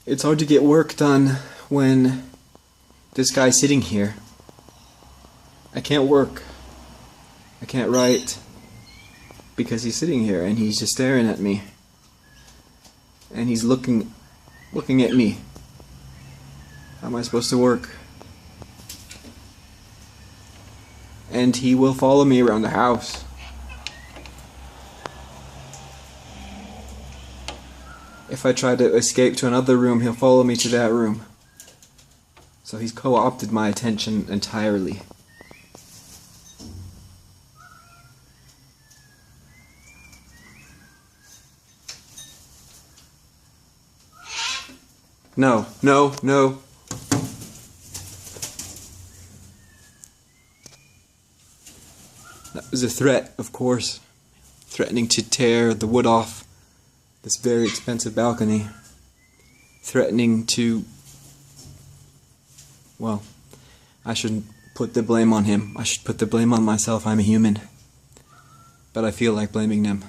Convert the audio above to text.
It's hard to get work done when this guy's sitting here. I can't work. I can't write because he's sitting here and he's just staring at me. And he's looking at me. How am I supposed to work? And he will follow me around the house. If I try to escape to another room, he'll follow me to that room. So he's co-opted my attention entirely. No, no, no. That was a threat, of course. Threatening to tear the wood off this very expensive balcony. Threatening to... Well, I shouldn't put the blame on him. I should put the blame on myself. I'm a human. But I feel like blaming them.